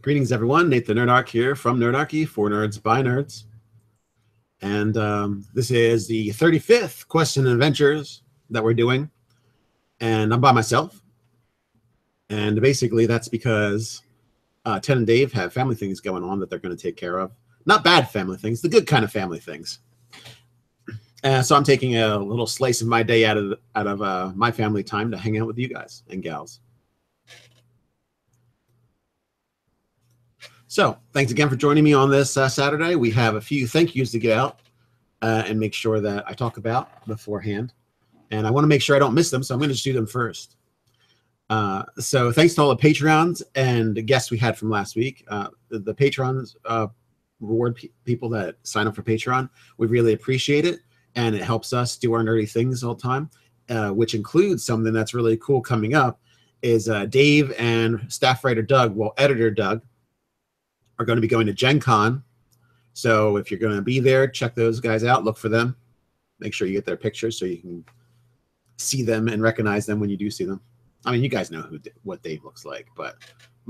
Greetings, everyone. Nate the Nerdarchy here from Nerdarchy, for nerds by nerds. And this is the 35th Quests and Adventures that we're doing. And I'm by myself. And basically, that's because Ted and Dave have family things going on that they're going to take care of. Not bad family things, the good kind of family things. So I'm taking a little slice of my day out of my family time to hang out with you guys and gals. So thanks again for joining me on this Saturday. We have a few thank yous to get out and make sure that I talk about beforehand. And I want to make sure I don't miss them, so I'm going to just do them first. So thanks to all the Patreons and guests we had from last week. The Patrons reward people that sign up for Patreon. We really appreciate it, and it helps us do our nerdy things all the time, which includes something that's really cool coming up is Dave and staff writer Doug, well, editor Doug, are going to be going to Gen Con. So if you're going to be there, check those guys out. Look for them. Make sure you get their pictures so you can see them and recognize them when you do see them. I mean, you guys know what Dave looks like, but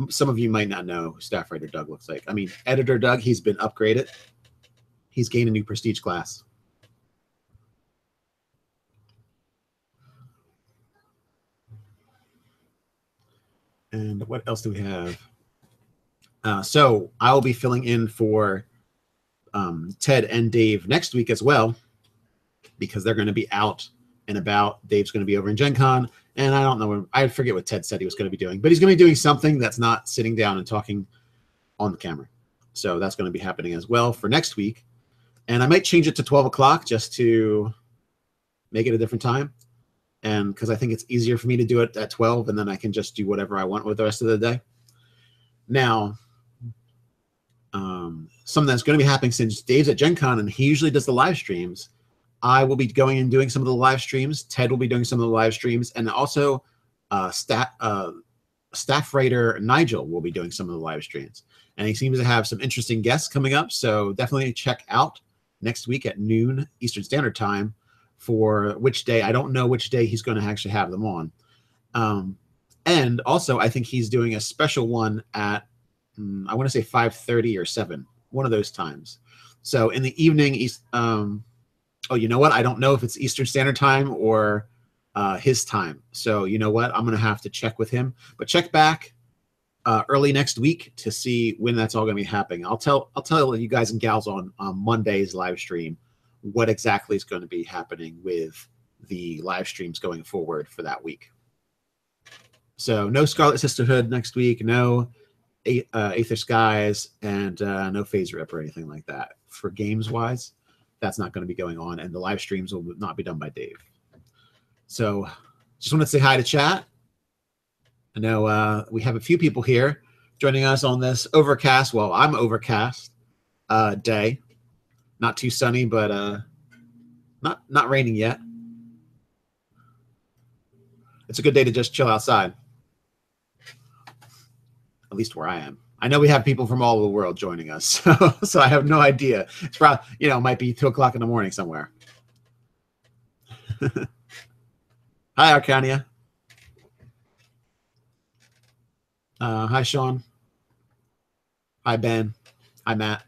some of you might not know who staff writer Doug looks like. I mean, editor Doug, he's been upgraded. He's gained a new prestige class. And what else do we have? So I will be filling in for Ted and Dave next week as well, because they're going to be out and about. Dave's going to be over in Gen Con, and I don't know, I forget what Ted said he was going to be doing, but he's going to be doing something that's not sitting down and talking on the camera. So that's going to be happening as well for next week. And I might change it to 12 o'clock just to make it a different time. And because I think it's easier for me to do it at 12, and then I can just do whatever I want with the rest of the day. Now, something that's going to be happening since Dave's at Gen Con and he usually does the live streams, I will be going and doing some of the live streams. Ted will be doing some of the live streams, and also staff writer Nigel will be doing some of the live streams. And he seems to have some interesting guests coming up, so definitely check out next week at noon Eastern Standard Time for which day. I don't know which day he's going to actually have them on. And also, I think he's doing a special one at I want to say 5:30 or 7, one of those times. So in the evening, oh, you know what? I don't know if it's Eastern Standard Time or his time. So you know what? I'm going to have to check with him. But check back early next week to see when that's all going to be happening. I'll tell you guys and gals on Monday's live stream what exactly is going to be happening with the live streams going forward for that week. So no Scarlet Sisterhood next week. No Aether Skies, and no Phase Rip or anything like that. For games-wise, that's not going to be going on, and the live streams will not be done by Dave. So just want to say hi to chat. I know we have a few people here joining us on this overcast, well, I'm overcast day. Not too sunny, but not raining yet. It's a good day to just chill outside. At least where I am. I know we have people from all over the world joining us, so I have no idea. It's probably, it might be 2 o'clock in the morning somewhere. Hi, Arcania. Hi, Sean. Hi, Ben. Hi, Matt.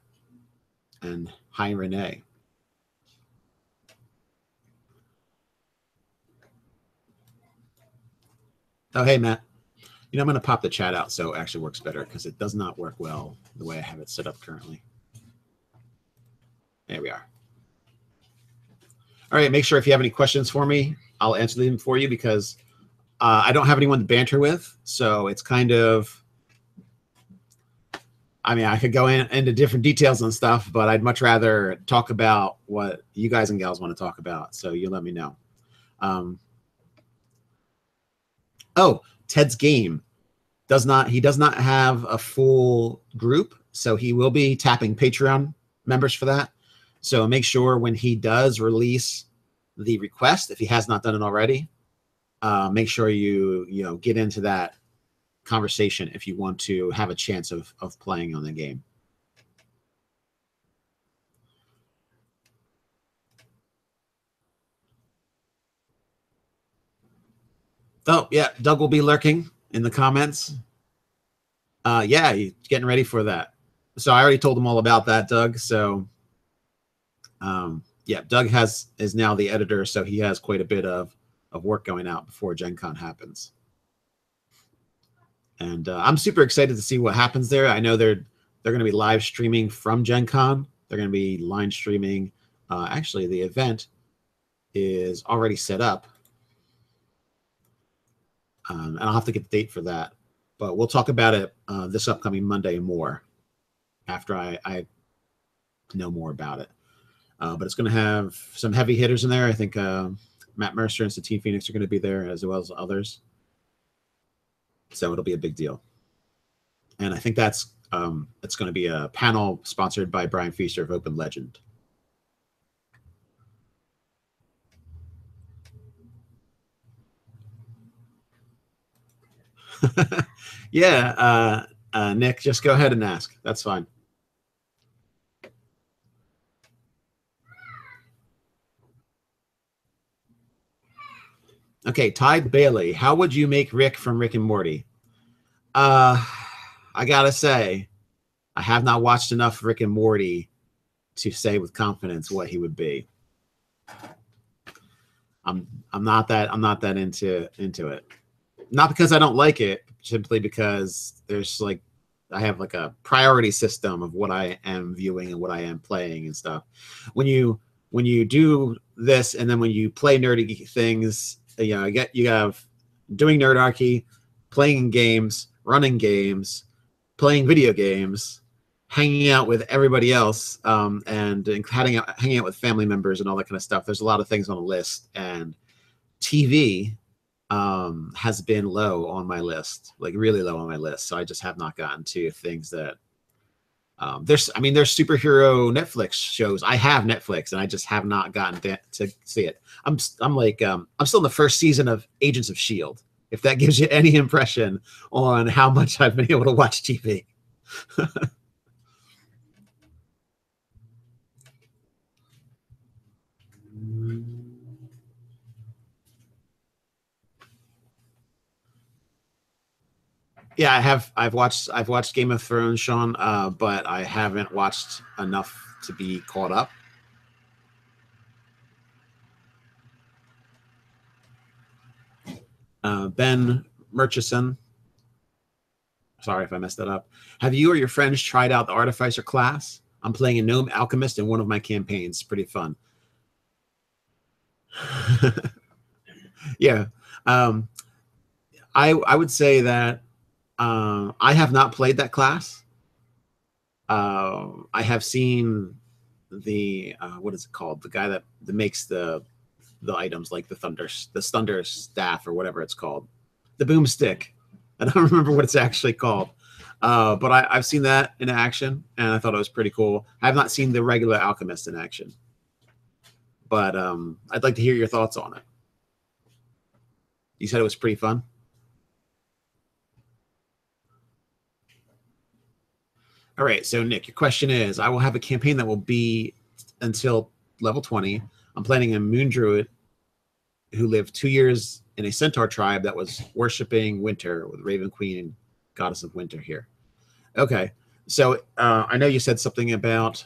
And hi, Renee. Oh, hey, Matt. I'm going to pop the chat out so it actually works better because it does not work well the way I have it set up currently. There we are. All right, make sure if you have any questions for me, I'll answer them for you because I don't have anyone to banter with. So it's kind of, I mean, I could go into different details and stuff, but I'd much rather talk about what you guys and gals want to talk about. So you let me know. Oh, Ted's game does not have a full group, so he will be tapping Patreon members for that. So make sure when he does release the request, if he has not done it already, make sure you get into that conversation if you want to have a chance of playing on the game. Oh, yeah, Doug will be lurking in the comments. Yeah, he's getting ready for that. So I already told him all about that, Doug. So yeah, Doug is now the editor, so he has quite a bit of work going out before Gen Con happens. And I'm super excited to see what happens there. I know they're going to be live streaming from Gen Con. They're going to be line streaming. Actually, the event is already set up. And I'll have to get the date for that. But we'll talk about it this upcoming Monday more after I know more about it. But it's going to have some heavy hitters in there. I think Matt Mercer and Satine Phoenix are going to be there, as well as others. So it'll be a big deal. And I think it's going to be a panel sponsored by Brian Feaster of Open Legend. Yeah, Nick, just go ahead and ask. That's fine. Okay, Ty Bailey, how would you make Rick from Rick and Morty? I gotta say, I have not watched enough Rick and Morty to say with confidence what he would be. I'm not that into it. Not because I don't like it, simply because there's like I have like a priority system of what I am viewing and what I am playing and stuff. When you do this and then when you play nerdy things, you know, you have doing Nerdarchy, playing games, running games, playing video games, hanging out with everybody else, and hanging out with family members and all that kind of stuff. There's a lot of things on the list, and TV has been low on my list, like really low on my list. So I just have not gotten to things that there's superhero Netflix shows. I have Netflix and I just have not gotten to see it. I'm still in the first season of Agents of S.H.I.E.L.D. If that gives you any impression on how much I've been able to watch TV. Yeah, I've watched Game of Thrones, Sean, but I haven't watched enough to be caught up. Ben Murchison, sorry if I messed that up. Have you or your friends tried out the Artificer class? I'm playing a Gnome Alchemist in one of my campaigns. Pretty fun. Yeah. I would say that I have not played that class. I have seen the what is it called? The guy that makes the items like the thunder staff or whatever it's called, the boomstick. I don't remember what it's actually called, but I've seen that in action, and I thought it was pretty cool. I have not seen the regular alchemist in action, but I'd like to hear your thoughts on it. You said it was pretty fun. All right, so Nick, your question is, I will have a campaign that will be until level 20. I'm planning a moon druid who lived 2 years in a centaur tribe that was worshiping winter with Raven Queen and Goddess of Winter here. Okay, so I know you said something about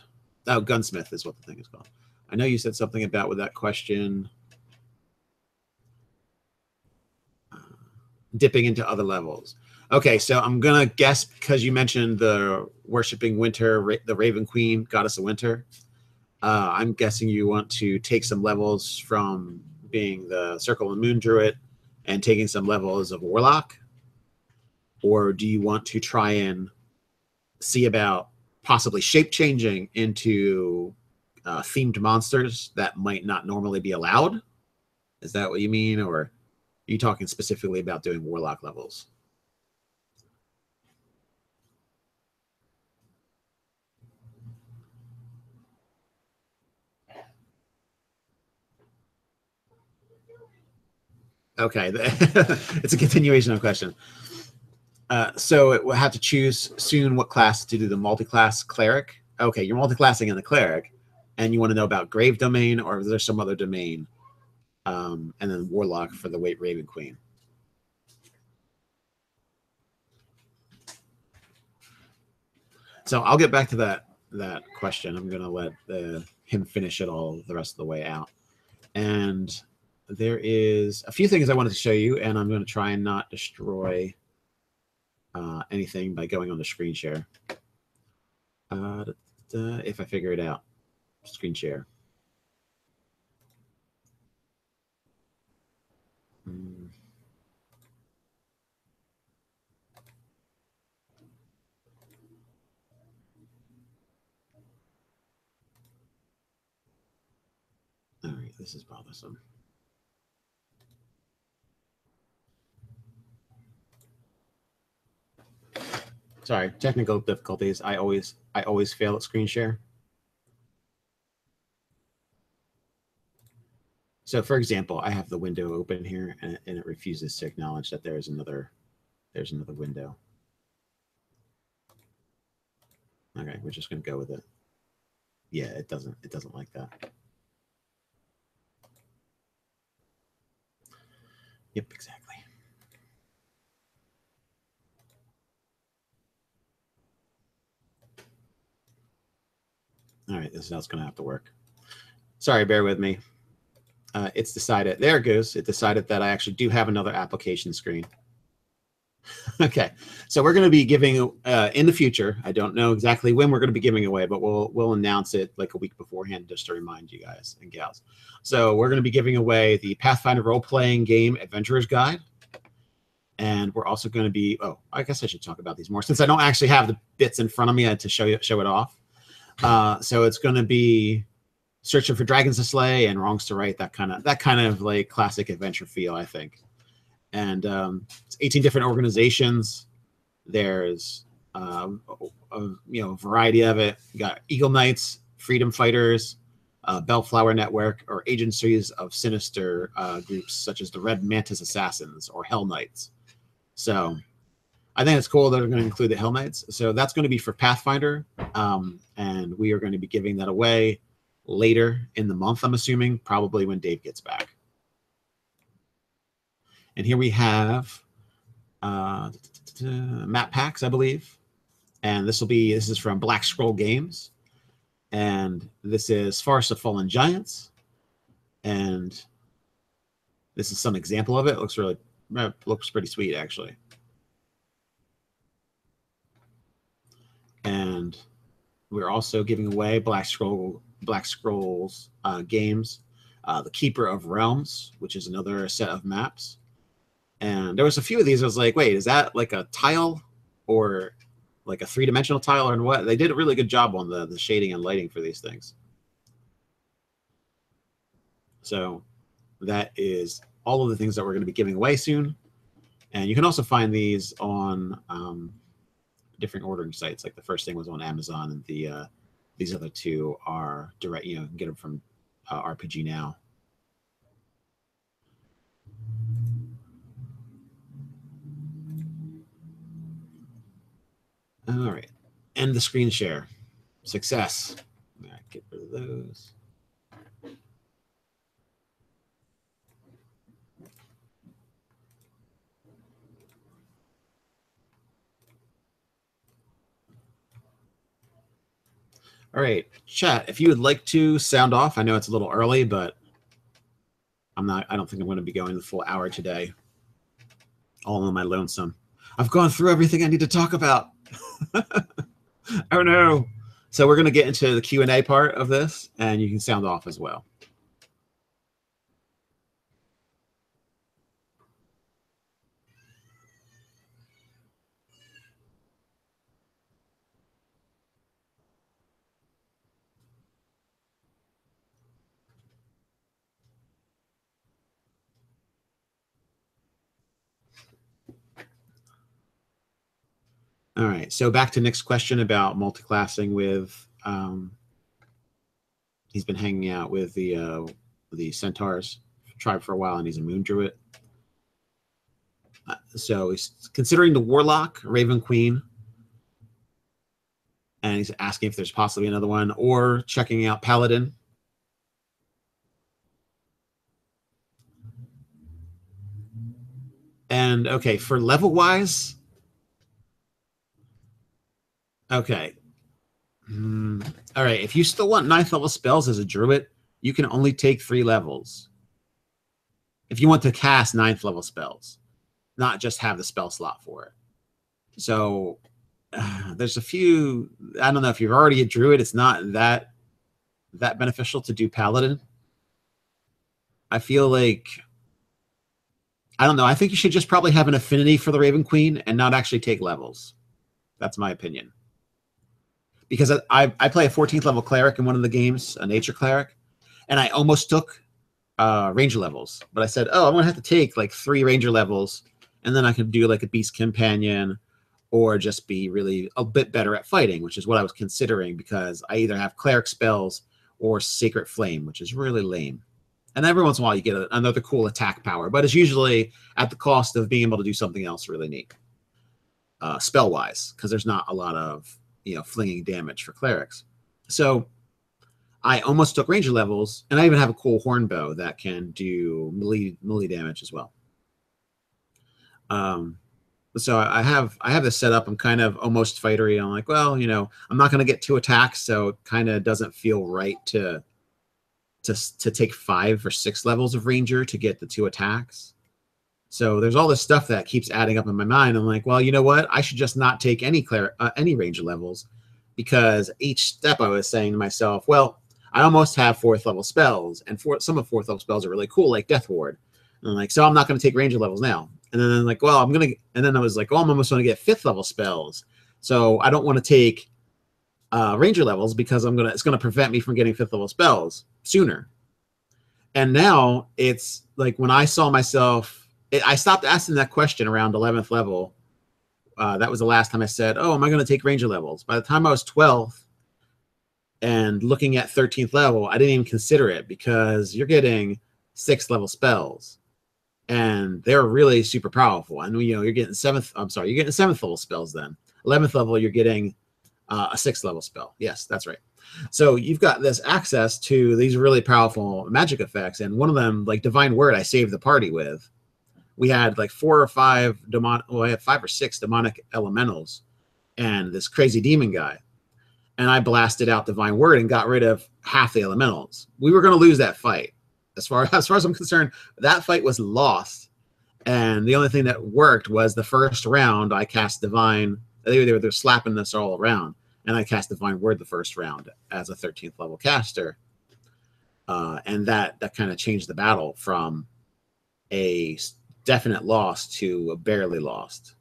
gunsmith is what the thing is called. I know you said something about with that question dipping into other levels. Okay, so I'm gonna guess because you mentioned the worshiping winter, the Raven Queen, Goddess of Winter. I'm guessing you want to take some levels from being the Circle and Moon Druid and taking some levels of Warlock, or do you want to try and see about possibly shape changing into themed monsters that might not normally be allowed? Is that what you mean, or are you talking specifically about doing Warlock levels? Okay, it's a continuation of the question. So it will have to choose soon what class to do the multi-class cleric. Okay, you're multi-classing in the cleric, and you want to know about grave domain, or is there some other domain? And then warlock for the Raven Queen. So I'll get back to that question. I'm going to let him finish it all the rest of the way out. And there is a few things I wanted to show you, and I'm going to try and not destroy anything by going on the screen share. If I figure it out, screen share. All right, this is bothersome. Sorry, technical difficulties. I always fail at screen share. So, for example, I have the window open here, and it refuses to acknowledge that there's another window. Okay, we're just going to go with it. Yeah, it doesn't like that. Yep, exactly. All right, this is how it's going to have to work. Sorry, bear with me. It's decided. There it goes. It decided that I actually do have another application screen. Okay, so we're going to be giving in the future. I don't know exactly when we're going to be giving away, but we'll announce it like a week beforehand just to remind you guys and gals. So we're going to be giving away the Pathfinder role-playing game Adventurer's Guide, and we're also going to be. Oh, I guess I should talk about these more since I don't actually have the bits in front of me to show it off. So it's going to be Searching for Dragons to Slay and Wrongs to Right, that kind of like classic adventure feel, I think. And it's 18 different organizations. There's a variety of it. You got Eagle Knights, Freedom Fighters, Bellflower Network, or agencies of sinister groups such as the Red Mantis Assassins or Hell Knights. So I think it's cool that they're going to include the Hell Knights. So that's going to be for Pathfinder, and we are going to be giving that away later in the month, I'm assuming, probably when Dave gets back. And here we have map packs, I believe. And this is from Black Scroll Games. And this is Forest of Fallen Giants. And this is some example of it. It looks pretty sweet, actually. And we're also giving away Black Scrolls games, The Keeper of Realms, which is another set of maps. And there was a few of these. I was like, wait, is that like a tile or like a three-dimensional tile or what? They did a really good job on the shading and lighting for these things. So that is all of the things that we're going to be giving away soon. And you can also find these on different ordering sites. Like the first thing was on Amazon, and these other two are direct. You can get them from RPG Now. All right, end the screen share. Success. All right, get rid of those. All right, chat, if you would like to sound off, I know it's a little early, but I don't think I'm going to be going the full hour today. All on my lonesome. I've gone through everything I need to talk about. Oh no. So we're going to get into the Q&A part of this, and you can sound off as well. All right, so back to Nick's question about multiclassing with, he's been hanging out with the Centaurs tribe for a while, and he's a Moon Druid. So he's considering the Warlock, Raven Queen, and he's asking if there's possibly another one, or checking out Paladin. And okay, for level-wise, okay, All right, if you still want 9th level spells as a druid, you can only take 3 levels. If you want to cast 9th level spells, not just have the spell slot for it. So there's a few, I don't know, if you're already a druid, it's not that beneficial to do paladin. I feel like, I don't know, I think you should just probably have an affinity for the Raven Queen and not actually take levels. That's my opinion. Because I play a 14th level cleric in one of the games, a nature cleric, and I almost took ranger levels. But I said, oh, I'm going to have to take like 3 ranger levels, and then I could do like a beast companion or just be really a bit better at fighting, which is what I was considering, because I either have cleric spells or sacred flame, which is really lame. And every once in a while you get another cool attack power, but it's usually at the cost of being able to do something else really neat, spell-wise, because there's not a lot of, you know, flinging damage for clerics. So I almost took ranger levels, and I even have a cool horn bow that can do melee damage as well. So I have this set up. I'm kind of almost fightery. I'm like, well, you know, I'm not going to get 2 attacks, so it kind of doesn't feel right to take 5 or 6 levels of ranger to get the 2 attacks. So there's all this stuff that keeps adding up in my mind. I'm like, well, you know what? I should just not take any ranger levels, because each step I was saying to myself, well, I almost have 4th level spells, and some of 4th level spells are really cool, like Death Ward. And I'm like, so I'm not going to take ranger levels now. And then I'm like, well, and then I was like, oh, I'm almost going to get 5th level spells. So I don't want to take ranger levels, because it's going to prevent me from getting 5th level spells sooner. And now it's like, when I saw myself, I stopped asking that question around 11th level. That was the last time I said, oh, am I going to take ranger levels? By the time I was 12th and looking at 13th level, I didn't even consider it, because you're getting 6th level spells, and they're really super powerful. And, you know, you're getting 7th level spells then. 11th level, you're getting a 6th level spell. Yes, that's right. So you've got this access to these really powerful magic effects, and one of them, like Divine Word, I saved the party with. We had like 4 or 5 I had 5 or 6 demonic elementals and this crazy demon guy. And I blasted out Divine Word and got rid of half the elementals. We were going to lose that fight. As far as I'm concerned, that fight was lost. And the only thing that worked was the first round I cast Divine. They're slapping us all around. And I cast Divine Word the first round as a 13th level caster. And that kind of changed the battle from a definite loss to a barely lost.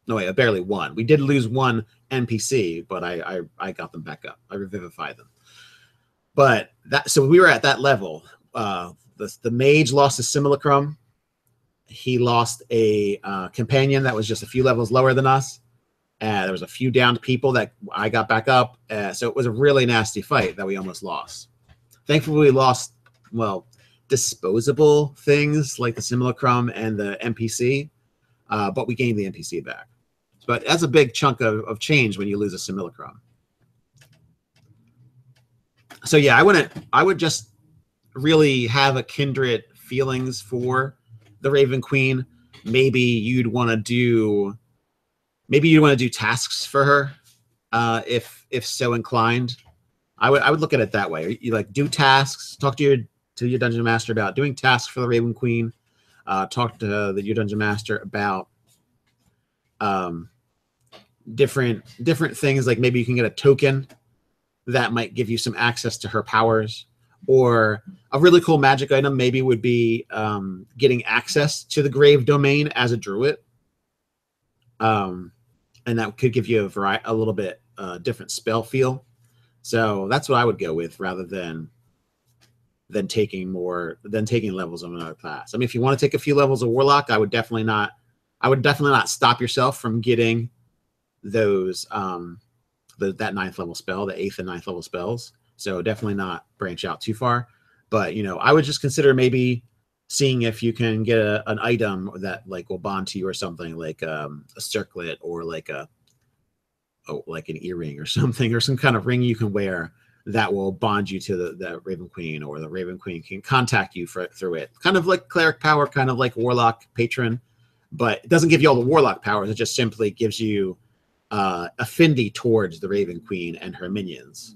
No, wait, a barely won. We did lose 1 NPC, but I got them back up. I revivified them. But so we were at that level. The mage lost a simulacrum. He lost a companion that was just a few levels lower than us. There was a few downed people that I got back up. So it was a really nasty fight that we almost lost. Thankfully, we lost, well, disposable things like the simulacrum and the NPC, but we gained the NPC back. But that's a big chunk of change when you lose a simulacrum. So yeah, I would just really have a kindred feelings for the Raven Queen. Maybe you'd want to do tasks for her, if so inclined. I would look at it that way. You like do tasks, talk to your dungeon master about doing tasks for the Raven Queen. Talk to your dungeon master about different things, like maybe you can get a token that might give you some access to her powers, or a really cool magic item maybe would be getting access to the Grave Domain as a druid, and that could give you a little bit different spell feel. So that's what I would go with, rather than taking levels of another class. I mean, if you want to take a few levels of Warlock, I would definitely not stop yourself from getting those that 9th level spell, the 8th and 9th level spells. So definitely not branch out too far. But, you know, I would just consider maybe seeing if you can get an item that like will bond to you, or something like a circlet, or like an earring or something, or some kind of ring you can wear that will bond you to the Raven Queen, or the Raven Queen can contact you through it. Kind of like cleric power, kind of like Warlock patron, but it doesn't give you all the Warlock powers. It just simply gives you affinity towards the Raven Queen and her minions.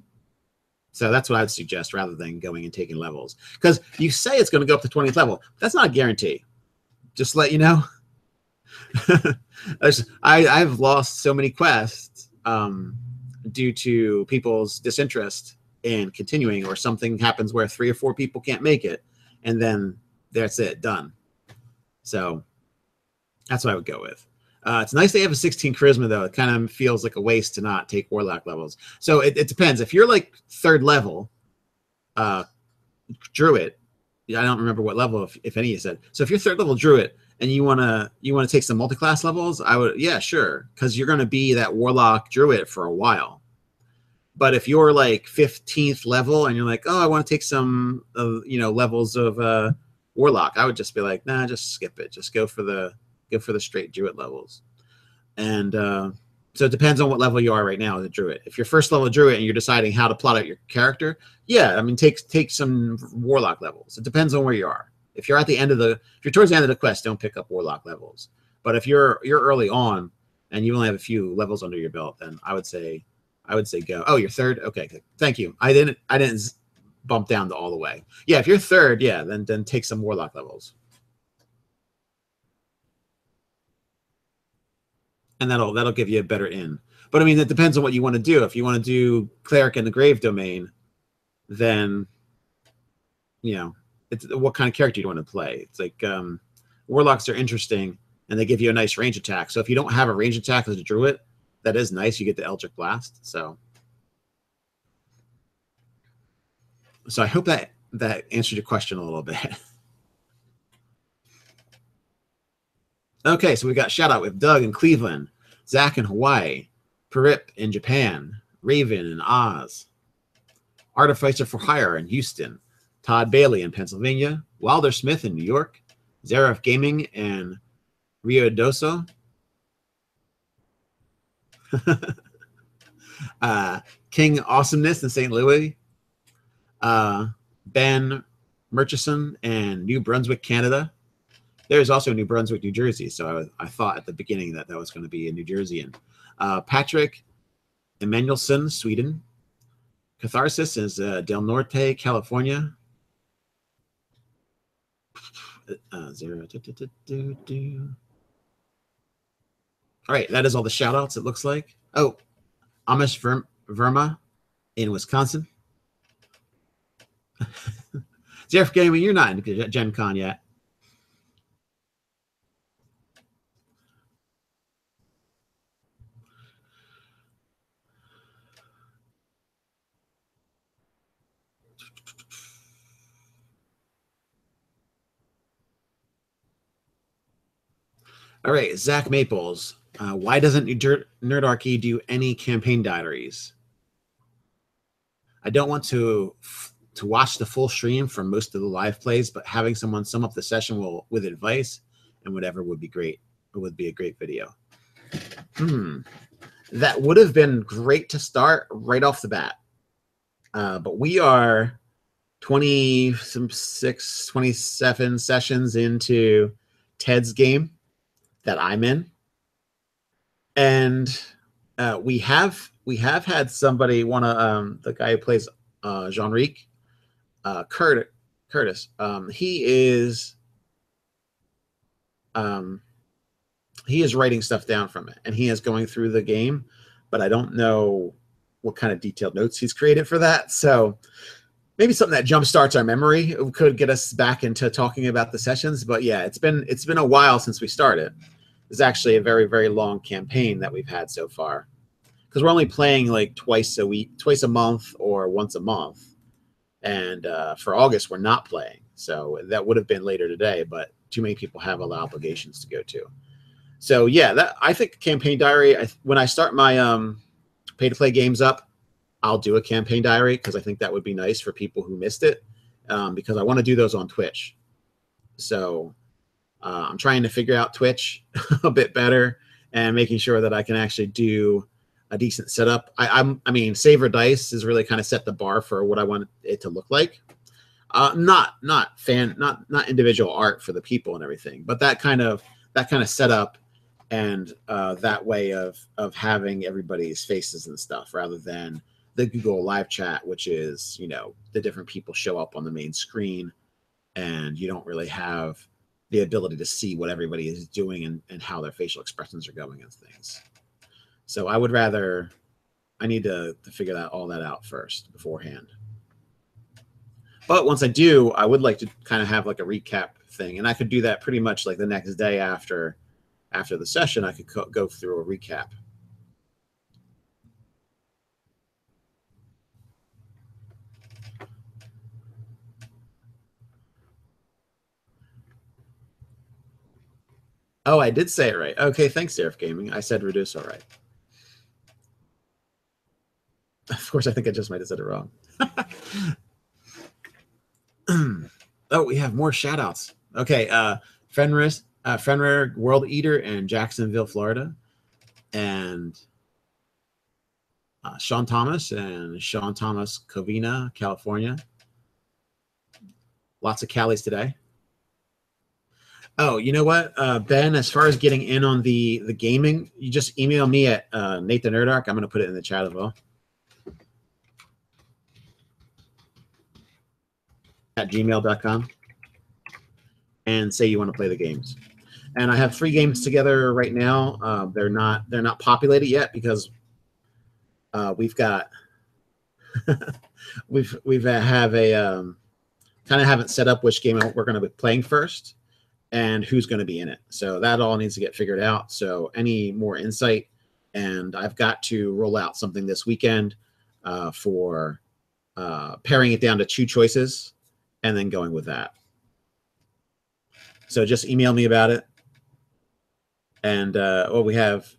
So that's what I'd suggest rather than going and taking levels. Because you say it's going to go up to 20th level. That's not a guarantee. Just to let you know. I've lost so many quests due to people's disinterest in continuing, or something happens where 3 or 4 people can't make it, and then that's it, done. So that's what I would go with. It's nice they have a 16 charisma, though. It kind of feels like a waste to not take Warlock levels. So it depends. If you're like 3rd level Druid, I don't remember what level, if any, you said. So if you're 3rd level Druid and you wanna take some multi-class levels, I would, yeah, sure, because you're gonna be that Warlock Druid for a while. But if you're like 15th level and you're like, oh, I want to take some levels of Warlock, I would just be like, nah, just skip it. Just go for the straight Druid levels. And so it depends on what level you are right now as a Druid. If you're 1st level Druid and you're deciding how to plot out your character, yeah, I mean, take some Warlock levels. It depends on where you are. If you're at the end of if you're towards the end of the quest, don't pick up Warlock levels. But if you're early on and you only have a few levels under your belt, then I would say go. Oh, you're 3rd? Okay, good. Thank you. I didn't bump down to all the way. Yeah, if you're 3rd, yeah, then take some Warlock levels. And that'll give you a better in. But I mean, it depends on what you want to do. If you want to do Cleric in the Grave Domain, then it's what kind of character you want to play. It's like Warlocks are interesting, and they give you a nice range attack. So if you don't have a range attack as a Druid, that is nice. You get the Eldritch Blast. So I hope that answered your question a little bit. Okay, so we got shout out with Doug in Cleveland, Zach in Hawaii, Parip in Japan, Raven in Oz, Artificer for Hire in Houston, Todd Bailey in Pennsylvania, Wilder Smith in New York, Zaref Gaming and Rio Doso, King Awesomeness in St. Louis, Ben Murchison in New Brunswick, Canada. There's also New Brunswick, New Jersey. So I thought at the beginning that was going to be a New Jerseyan. Patrick Emanuelson, Sweden. Catharsis is Del Norte, California. All right, that is all the shout outs, it looks like. Oh, Amish Verma in Wisconsin. Jeff Gaming, you're not in Gen Con yet. All right, Zach Maples. Why doesn't Nerdarchy do any campaign diaries? I don't want to watch the full stream for most of the live plays, but having someone sum up the session with advice and whatever would be great. It would be a great video. That would have been great to start right off the bat. But we are 26, 27 sessions into Ted's game that I'm in. And we have had somebody, the guy who plays Jean-Ric, Curtis. He is writing stuff down from it, and he is going through the game, but I don't know what kind of detailed notes he's created for that. So maybe something that jumpstarts our memory could get us back into talking about the sessions. But yeah, it's been a while since we started. It's actually a very, very long campaign that we've had so far, because we're only playing like twice a month or once a month. And for August, we're not playing. So that would have been later today, but too many people have other obligations to go to. So yeah, I think campaign diary, when I start my pay-to-play games up, I'll do a campaign diary, because I think that would be nice for people who missed it, because I want to do those on Twitch. So I'm trying to figure out Twitch a bit better and making sure that I can actually do a decent setup. I mean, Saver Dice is really kind of set the bar for what I want it to look like. Not individual art for the people and everything, but that kind of setup and that way of having everybody's faces and stuff rather than the Google live chat, which is, you know, the different people show up on the main screen and you don't really have the ability to see what everybody is doing and how their facial expressions are going and things. So I would rather, I need to figure all that out first beforehand. But once I do, I would like to kind of have like a recap thing, and I could do that pretty much like the next day after the session. I could go through a recap. Oh, I did say it right. Okay, thanks, Seraph Gaming. I said reduce all right. Of course, I think I just might have said it wrong. Oh, we have more shout outs. Okay, Fenrir World Eater in Jacksonville, Florida, and Sean Thomas and Sean Thomas Covina, California. Lots of Callies today. Oh, you know what, Ben? As far as getting in on the gaming, you just email me at Nate the Nerdarch. I'm going to put it in the chat as well. At gmail.com, and say you want to play the games. And I have 3 games together right now. They're not populated yet because we've got we've have a kind of haven't set up which game we're going to be playing first and who's going to be in it. So that all needs to get figured out. So any more insight, and I've got to roll out something this weekend for paring it down to 2 choices and then going with that. So just email me about it. And well, we have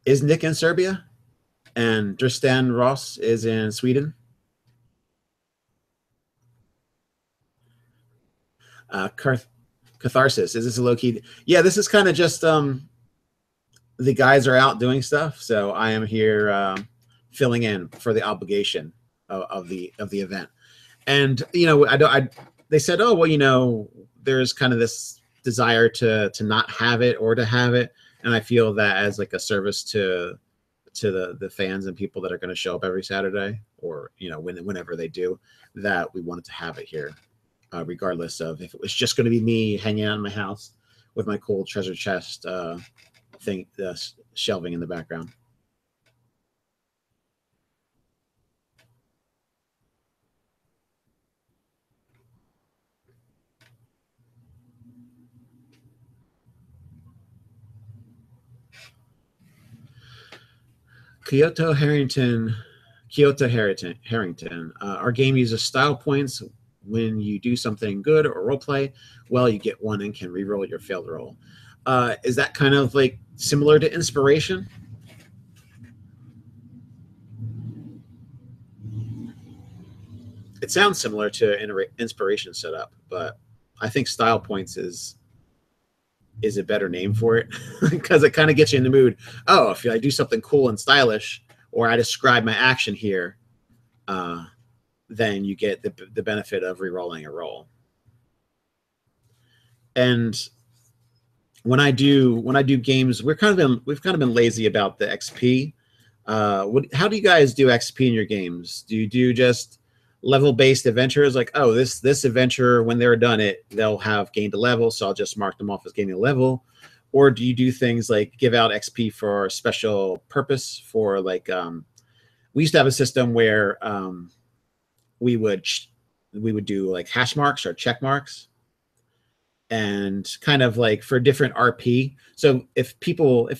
is Nick in Serbia, and Tristan Ross is in Sweden. Catharsis, is this a low-key? Yeah, this is kind of just the guys are out doing stuff, so I am here filling in for the obligation of the event. And you know, they said, oh well, you know, there's kind of this desire to not have it or to have it, and I feel that as like a service to the fans and people that are going to show up every Saturday, or you know, whenever they do, that we wanted to have it here. Regardless of if it was just going to be me hanging out in my house with my cool treasure chest shelving in the background. Kyoto Harrington. Our game uses style points. When you do something good or roleplay, well, you get 1 and can reroll your failed roll. Is that kind of like similar to inspiration? It sounds similar to inspiration setup, but I think style points is a better name for it because it kind of gets you in the mood. Oh, if I do something cool and stylish, or I describe my action here, then you get the benefit of re-rolling a roll. And when I do games, we've kind of been lazy about the XP. How do you guys do XP in your games? Do you do just level-based adventures, like, oh, this adventure, when they're done they'll have gained a level, so I'll just mark them off as gaining a level? Or do you do things like give out XP for special purpose, for like we used to have a system where we would do like hash marks or check marks, and kind of like for different RP. So if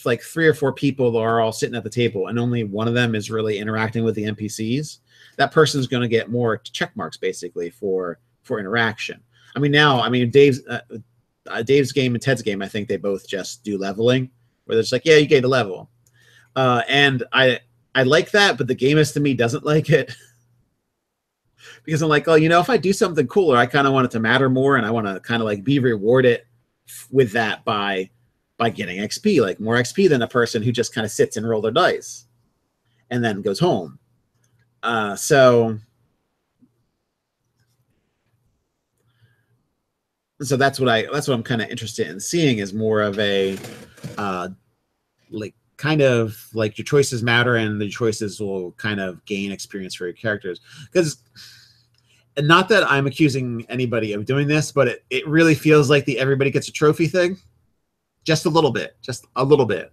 like 3 or 4 people are all sitting at the table and only one of them is really interacting with the NPCs, that person's going to get more check marks basically for interaction. I mean, Dave's game and Ted's game, I think they both just do leveling, where it's like, yeah, you gained a level. And I like that, but the gamist to me doesn't like it. Because I'm like, oh, you know, if I do something cooler, I kind of want it to matter more, and I want to kind of like be rewarded with that by getting XP, like more XP than a person who just kind of sits and rolls their dice and then goes home. So So that's what I'm kind of interested in seeing, is more of a like kind of like your choices matter, and the choices will kind of gain experience for your characters. Because, and not that I'm accusing anybody of doing this, but it really feels like the everybody gets a trophy thing. Just a little bit. Just a little bit.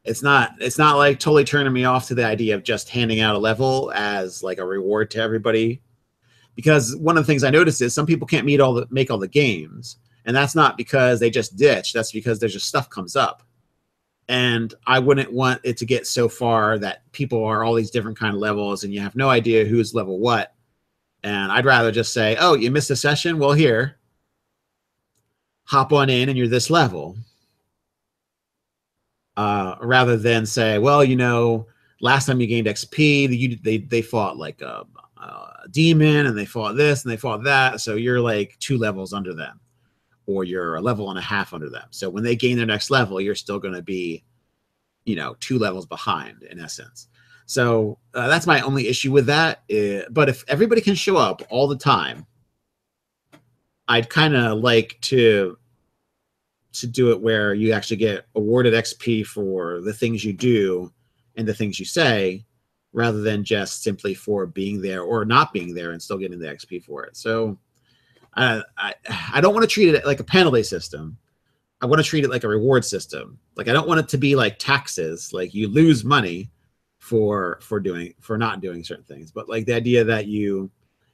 It's not like totally turning me off to the idea of just handing out a level as like a reward to everybody. Because one of the things I noticed is some people can't make all the games. And that's not because they just ditch. That's because there's just stuff comes up. And I wouldn't want it to get so far that people are all these different kind of levels and you have no idea who's level what. And I'd rather just say, oh, you missed a session? Well, here, hop on in and you're this level. Rather than say, well, you know, last time you gained XP, they fought like a demon, and they fought this and they fought that. So you're like 2 levels under them, or you're a level and a half under them. So when they gain their next level, you're still going to be, you know, 2 levels behind in essence. So that's my only issue with that. But if everybody can show up all the time, I'd kind of like to do it where you actually get awarded XP for the things you do and the things you say, rather than just simply for being there or not being there and still getting the XP for it. So I don't want to treat it like a penalty system. I want to treat it like a reward system. Like, I don't want it to be like taxes, like you lose money for not doing certain things, but like the idea that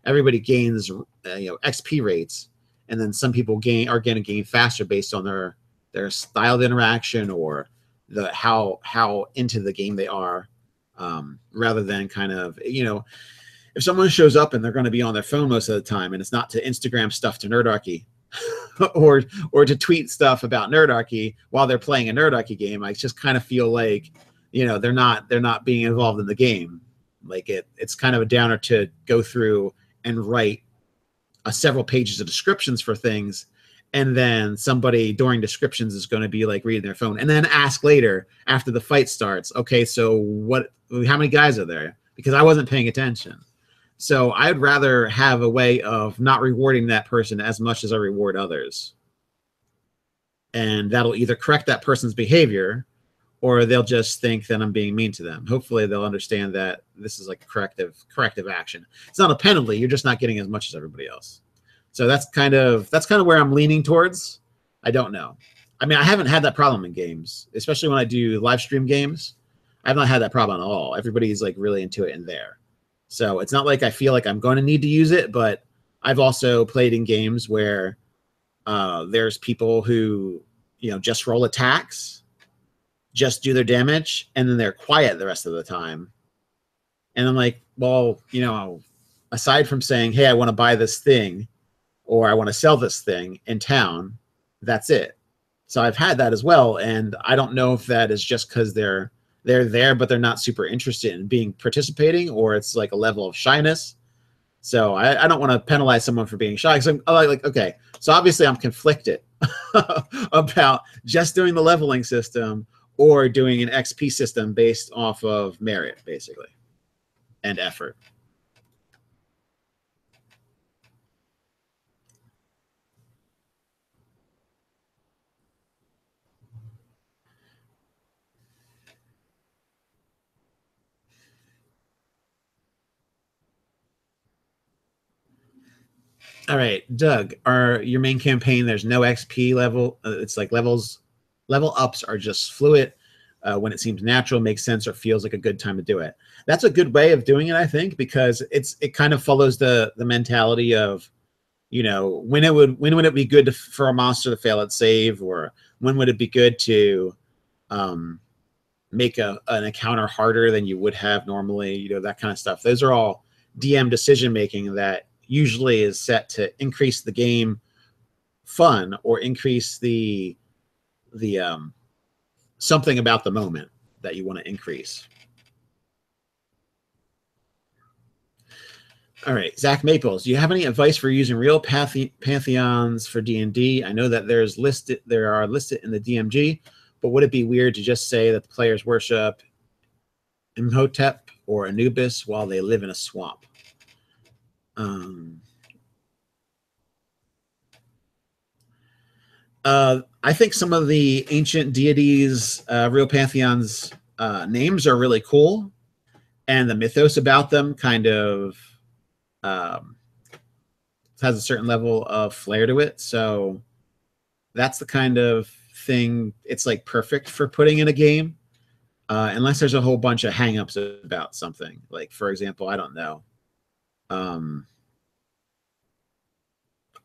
everybody gains XP rates, and then some people are going to gain faster based on their style of interaction or how into the game they are, rather than kind of, you know, if someone shows up and they're going to be on their phone most of the time, and it's not to Instagram stuff to Nerdarchy or to tweet stuff about Nerdarchy while they're playing a Nerdarchy game, I just kind of feel like, you know, they're not being involved in the game. Like it's kind of a downer to go through and write several pages of descriptions for things, and then somebody during descriptions is going to be like reading their phone and then ask later after the fight starts, okay, so how many guys are there? Because I wasn't paying attention. So I'd rather have a way of not rewarding that person as much as I reward others. And that'll either correct that person's behavior, or they'll just think that I'm being mean to them. Hopefully they'll understand that this is like a corrective action. It's not a penalty. You're just not getting as much as everybody else. So that's kind of where I'm leaning towards. I don't know. I mean, I haven't had that problem in games, especially when I do live stream games. I've not had that problem at all. Everybody's like really into it in there. So it's not like I feel like I'm going to need to use it, but I've also played in games where there's people who, you know, just roll attacks, just do their damage, and then they're quiet the rest of the time. And I'm like, well, you know, aside from saying, hey, I want to buy this thing, or I want to sell this thing in town, that's it. So I've had that as well. And I don't know if that is just because they're there, but they're not super interested in participating, or it's like a level of shyness. So I don't want to penalize someone for being shy. So I'm like, okay, so obviously I'm conflicted about just doing the leveling system or doing an XP system based off of merit, basically, and effort. All right, Doug, your main campaign, there's no XP level. It's like level ups are just fluid. When it seems natural, makes sense, or feels like a good time to do it. That's a good way of doing it, I think, because it kind of follows the mentality of, you know, when would it be good for a monster to fail at save, or when would it be good to make an encounter harder than you would have normally, you know, that kind of stuff. Those are all DM decision making that usually is set to increase the game fun or increase the something about the moment that you want to increase. All right, Zach Maples, do you have any advice for using real pantheons for D&D? I know that there are listed in the DMG, but would it be weird to just say that the players worship Imhotep or Anubis while they live in a swamp? I think some of the ancient deities, real pantheons, names are really cool, and the mythos about them kind of um, has a certain level of flair to it. So that's the kind of thing it's like perfect for putting in a game, unless there's a whole bunch of hangups about something. Like, for example, I don't know.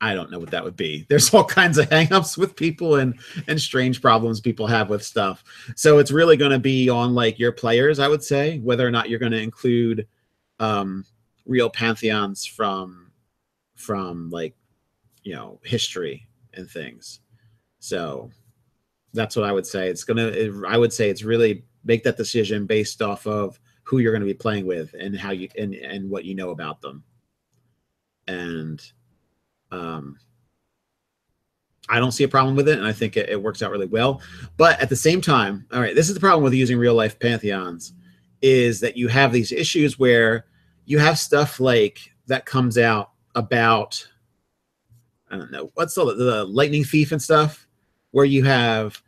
I don't know what that would be. There's all kinds of hangups with people and strange problems people have with stuff. So it's really going to be on like your players, I would say, whether or not you're going to include real pantheons from like, you know, history and things. So that's what I would say. I would say it's really make that decision based off of who you're going to be playing with and how you and what you know about them. And I don't see a problem with it, and I think it works out really well. But at the same time, all right, this is the problem with using real life pantheons, is that you have these issues where you have stuff like that comes out about, I don't know, what's the lightning thief and stuff, where you have,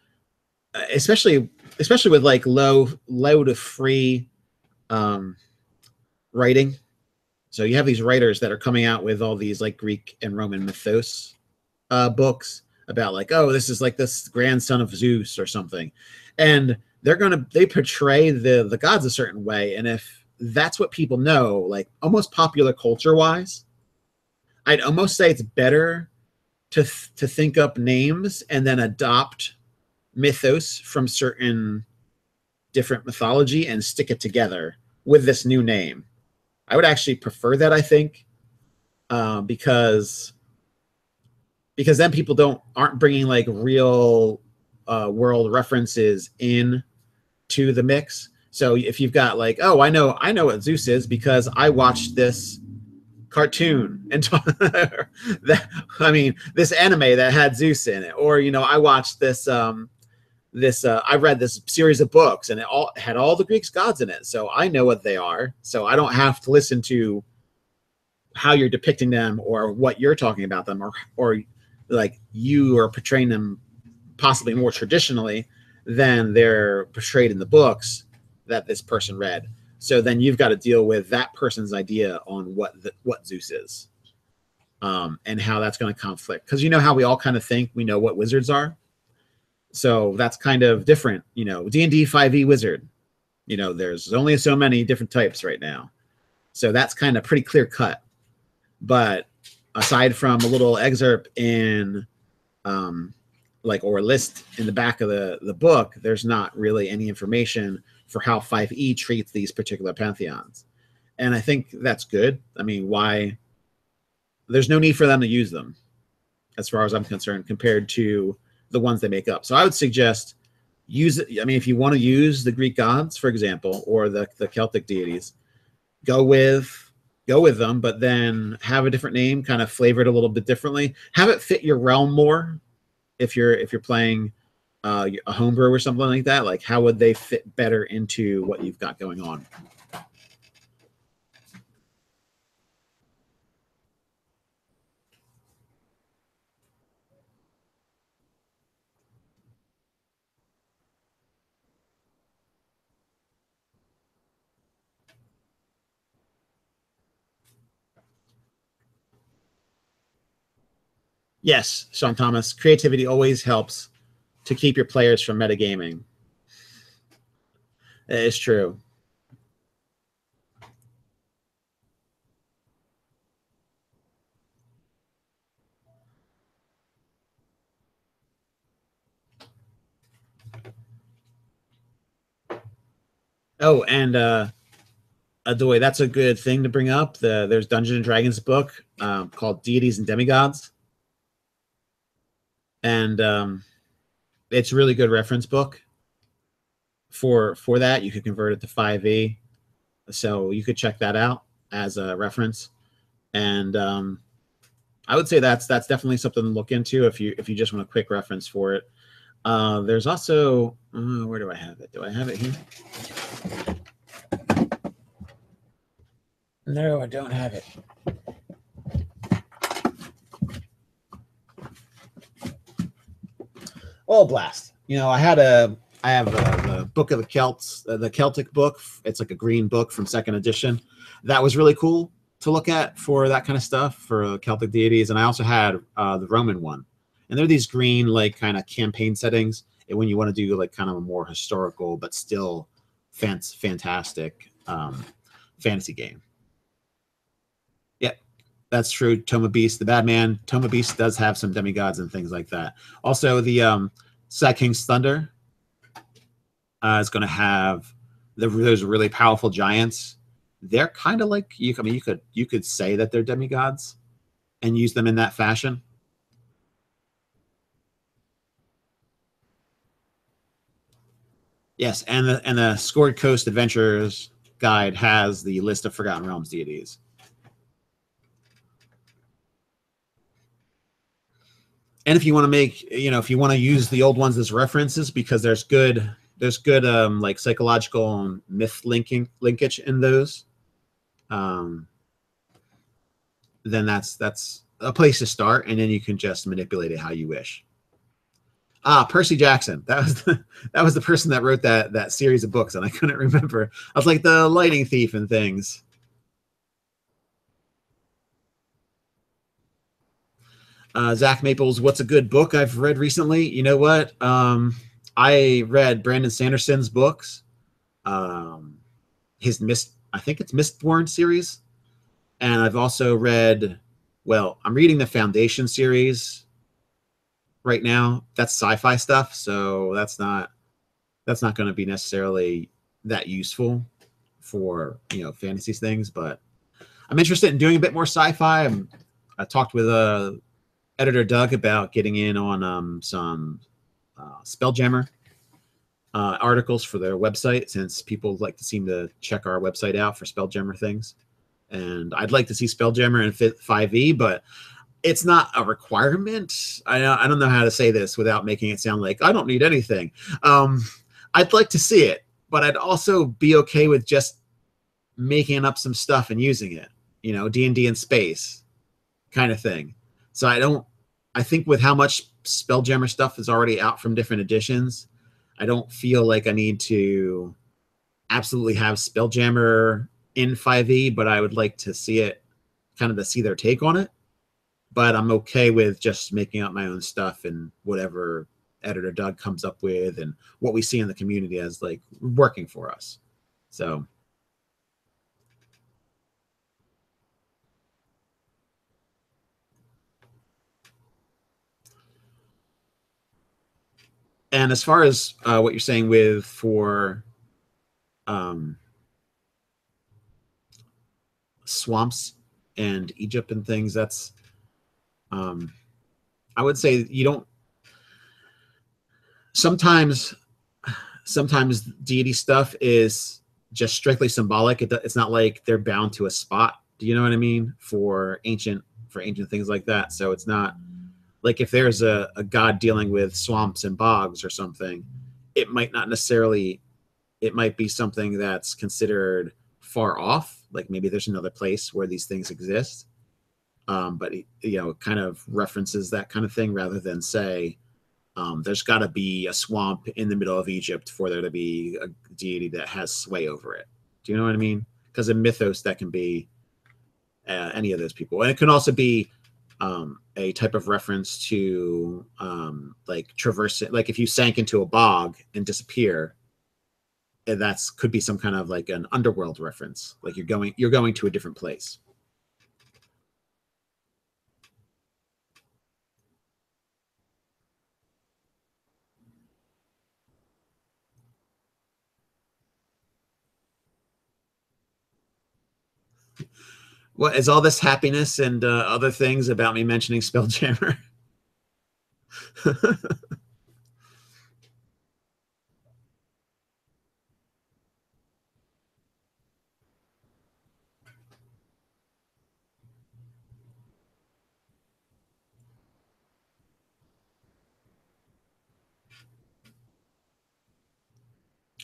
especially with like low to free writing. So you have these writers that are coming out with all these like Greek and Roman mythos books about like, oh, this is like this grandson of Zeus or something, and they portray the gods a certain way, and if that's what people know, like almost popular culture wise, I'd almost say it's better to think up names and then adopt mythos from certain different mythology and stick it together with this new name. I would actually prefer that, I think, because then people aren't bringing like real world references in to the mix. So if you've got like, oh, I know what Zeus is because I watched this cartoon and this anime that had Zeus in it, or you know, I watched this I read this series of books and it all had all the Greek gods in it, so I know what they are, so I don't have to listen to how you're depicting them or what you're talking about them, or like you are portraying them possibly more traditionally than they're portrayed in the books that this person read. So then you've got to deal with that person's idea on what Zeus is, and how that's going to conflict. Because you know how we all kind of think we know what wizards are. So that's kind of different. You know, D&D 5e wizard. You know, there's only so many different types right now. So that's kind of pretty clear cut. But aside from a little excerpt in or a list in the back of the book, there's not really any information for how 5e treats these particular pantheons. And I think that's good. I mean, why? There's no need for them to use them, as far as I'm concerned, compared to the ones they make up. So I would suggest use it. I mean, if you want to use the Greek gods, for example, or the Celtic deities, go with them, but then have a different name, kind of flavor it a little bit differently. Have it fit your realm more. If you're playing a homebrew or something like that, like how would they fit better into what you've got going on? Yes, Sean Thomas, creativity always helps to keep your players from metagaming. It is true. Oh, and the way that's a good thing to bring up. There's Dungeons and Dragons book called Deities and Demigods, and it's a really good reference book for that. You could convert it to 5e, so you could check that out as a reference. And I would say that's definitely something to look into if you just want a quick reference for it. There's also where do I have it? Do I have it here? No, I don't have it. Oh, blast! You know, I have the Book of the Celts, the Celtic book. It's like a green book from second edition. That was really cool to look at for that kind of stuff for Celtic deities. And I also had the Roman one, and they're these green like kind of campaign settings. And when you want to do like kind of a more historical but still fantastic fantasy game. Yeah, that's true. Tome of Beast, the bad man. Tome of Beast does have some demigods and things like that. Also, the Sad King's Thunder is going to have those really powerful giants. They're kind of like you. I mean, you could say that they're demigods and use them in that fashion. Yes, and the Scored Coast Adventures guide has the list of Forgotten Realms deities. And if you want to make, if you want to use the old ones as references, because there's good like psychological and myth linkage in those, then that's a place to start, and then you can just manipulate it how you wish. Percy Jackson. That was the person that wrote that series of books, and I couldn't remember. I was like the Lightning Thief and things. Zach Maples, what's a good book I've read recently? You know what? I read Brandon Sanderson's books. His I think it's Mistborn series. And I've also read, well, I'm reading the Foundation series right now. That's sci-fi stuff, so that's not going to be necessarily that useful for, fantasy things, but I'm interested in doing a bit more sci-fi. I talked with editor Doug about getting in on some Spelljammer articles for their website, since people like to seem to check our website out for Spelljammer things. And I'd like to see Spelljammer in 5e, but it's not a requirement. I don't know how to say this without making it sound like I don't need anything. I'd like to see it, but I'd also be okay with just making up some stuff and using it, D&D in space kind of thing. So I think with how much Spelljammer stuff is already out from different editions, I don't feel like I need to absolutely have Spelljammer in 5e, but I would like to see it, kind of to see their take on it. But I'm okay with just making up my own stuff and whatever editor Doug comes up with and what we see in the community as like working for us. So and as far as what you're saying with for swamps and Egypt and things, that's I would say you don't sometimes deity stuff is just strictly symbolic. It's not like they're bound to a spot. Do you know what I mean? For ancient things like that. So it's not like if there's a god dealing with swamps and bogs or something, it might not necessarily, it might be something that's considered far off. Like maybe there's another place where these things exist. But it kind of references that kind of thing rather than say, there's got to be a swamp in the middle of Egypt for there to be a deity that has sway over it. Do you know what I mean? Because in mythos, that can be any of those people. And it can also be a type of reference to like traversing, like if you sank into a bog and disappear, and that's could be some kind of like an underworld reference. Like you're going to a different place. What is all this happiness and other things about me mentioning Spelljammer?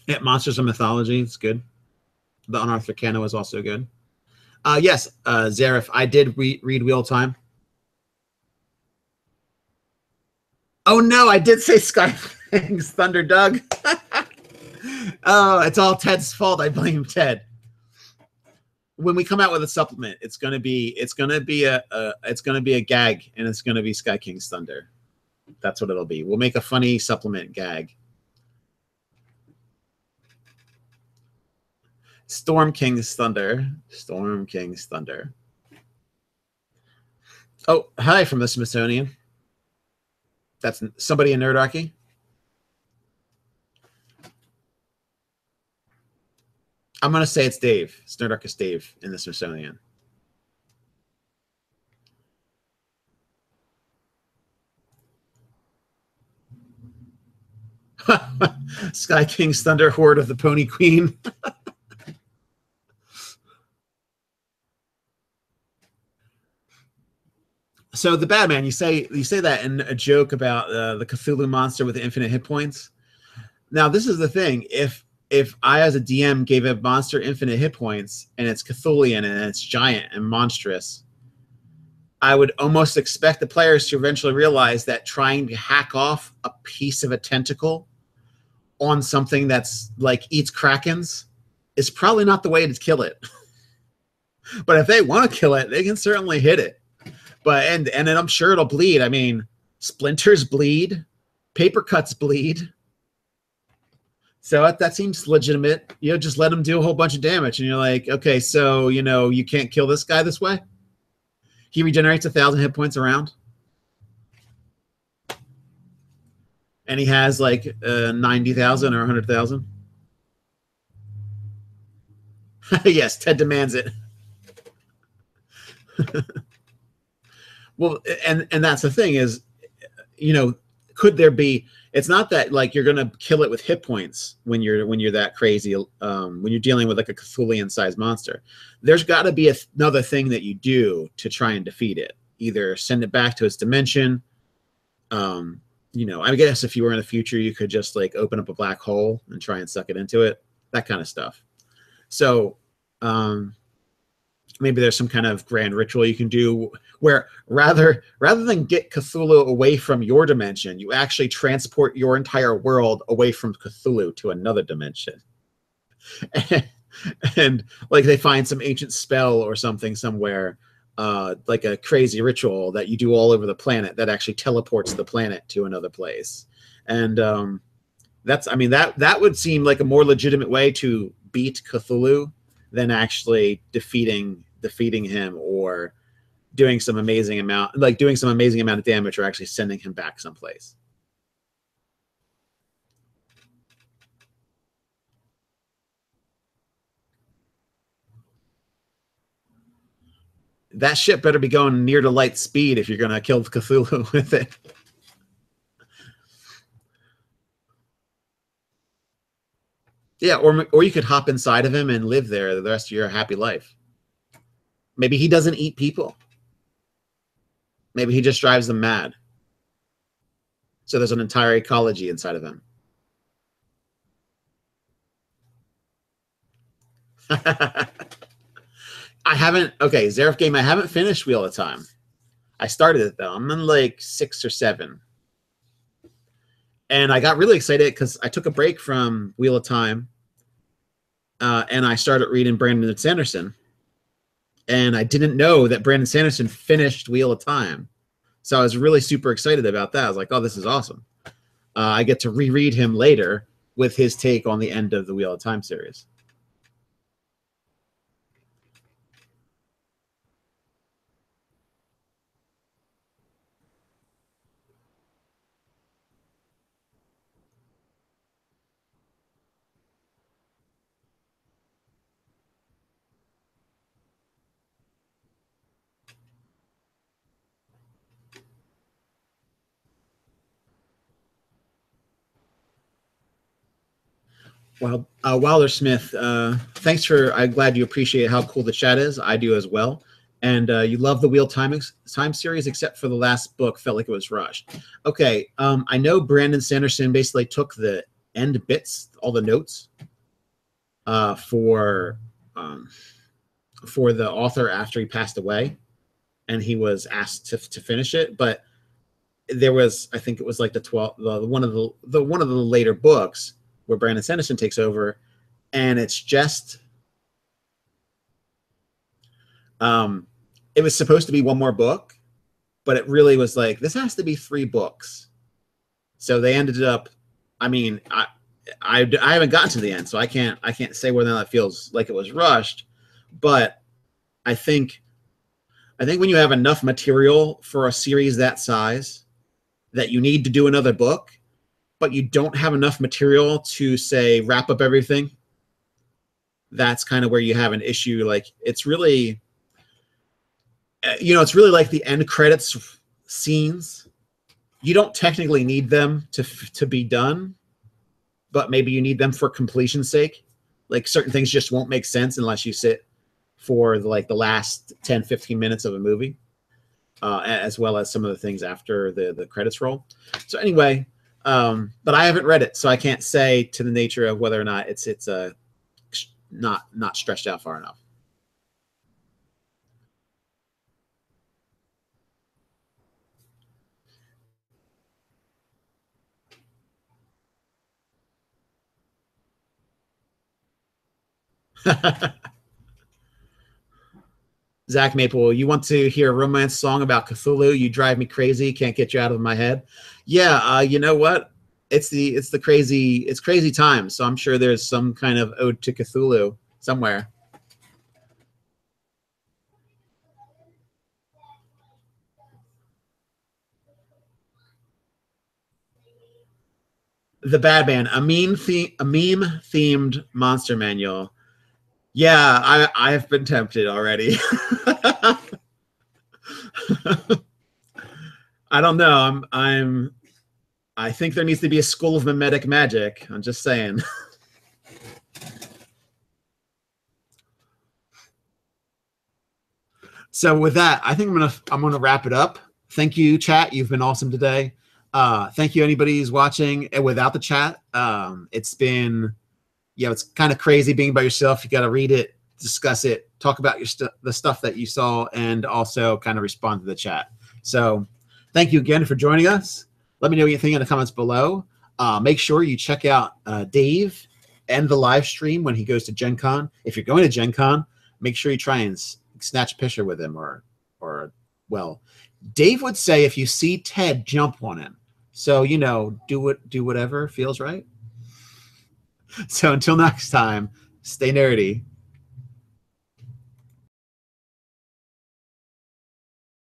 Yeah, Monsters of Mythology, it's good. The Unearthed Arcana was also good. Yes, Zareth, I did read Wheel Time. Oh no, I did say Sky King's Thunder, Doug. Oh, it's all Ted's fault. I blame Ted. When we come out with a supplement, it's gonna be a gag, and it's gonna be Sky King's Thunder. That's what it'll be. We'll make a funny supplement gag. Storm King's Thunder. Storm King's Thunder. Oh, hi from the Smithsonian. That's somebody in Nerdarchy. I'm going to say it's Dave. It's Nerdarchist Dave in the Smithsonian. Sky King's Thunder, Horde of the Pony Queen. So the bad man, you say that in a joke about the Cthulhu monster with the infinite hit points. Now, this is the thing. If I, as a DM, gave a monster infinite hit points and it's Cthulian and it's giant and monstrous, I would almost expect the players to eventually realize that trying to hack off a piece of a tentacle on something that's like eats krakens is probably not the way to kill it. But if they want to kill it, they can certainly hit it. But and then I'm sure it'll bleed. I mean, splinters bleed, paper cuts bleed. So that seems legitimate. You know, just let them do a whole bunch of damage, and you're like, okay, so you know you can't kill this guy this way. He regenerates 1,000 hit points around, and he has like 90,000 or 100,000. Yes, Ted demands it. Well, and that's the thing is, you know, could there be? It's not that like you're gonna kill it with hit points when you're that crazy. When you're dealing with like a Cthulian sized monster, there's got to be another thing that you do to try and defeat it. Either send it back to its dimension. You know, I guess if you were in the future, you could just like open up a black hole and try and suck it into it. That kind of stuff. So. Maybe there's some kind of grand ritual you can do where rather than get Cthulhu away from your dimension, you actually transport your entire world away from Cthulhu to another dimension. And like they find some ancient spell or something somewhere, like a crazy ritual that you do all over the planet that actually teleports the planet to another place. And that would seem like a more legitimate way to beat Cthulhu than actually defeating him or doing some amazing amount of damage or actually sending him back someplace. That ship better be going near to light speed if you're going to kill Cthulhu with it. Yeah, or you could hop inside of him and live there the rest of your happy life. Maybe he doesn't eat people. Maybe he just drives them mad. So there's an entire ecology inside of him. I haven't, okay, Zareth game, I haven't finished Wheel of Time. I started it though. I'm in like 6 or 7. And I got really excited because I took a break from Wheel of Time and I started reading Brandon Sanderson. And I didn't know that Brandon Sanderson finished Wheel of Time. So I was really super excited about that. I was like, oh, this is awesome. I get to reread him later with his take on the end of the Wheel of Time series. Well, Wilder Smith, thanks for. I'm glad you appreciate how cool the chat is. I do as well. And you love the Wheel Time series, except for the last book, felt like it was rushed. Okay, I know Brandon Sanderson basically took the end bits, all the notes, for the author after he passed away, and he was asked to finish it. But there was, I think it was like one of the later books where Brandon Sanderson takes over, and it's just it was supposed to be one more book, but it really was like, this has to be 3 books. So they ended up, I mean, I haven't gotten to the end, so I can't say whether or not it feels like it was rushed, but I think when you have enough material for a series that size that you need to do another book, but you don't have enough material to, say, wrap up everything, that's kind of where you have an issue. Like, it's really, it's really like the end credits scenes. You don't technically need them to be done, but maybe you need them for completion's sake. Like, certain things just won't make sense unless you sit for the last 10, 15 minutes of a movie, as well as some of the things after the credits roll. So anyway, but I haven't read it, so I can't say to the nature of whether or not it's not stretched out far enough. Zach Maple, you want to hear a romance song about Cthulhu? You drive me crazy. Can't get you out of my head. Yeah, you know what? It's crazy times. So I'm sure there's some kind of ode to Cthulhu somewhere. The Bad Man, a meme themed monster manual. Yeah, I've been tempted already. I don't know. I think there needs to be a school of mimetic magic. I'm just saying. So with that, I think I'm gonna wrap it up. Thank you, chat. You've been awesome today. Thank you, anybody who's watching without the chat. It's been, it's kind of crazy being by yourself. You got to read it, discuss it, talk about the stuff that you saw, and also kind of respond to the chat. So thank you again for joining us. Let me know what you think in the comments below. Make sure you check out Dave and the live stream when he goes to Gen Con. If you're going to Gen Con, make sure you try and snatch a picture with him, or well, Dave would say if you see Ted, jump on him. So, do whatever feels right. So until next time, stay nerdy.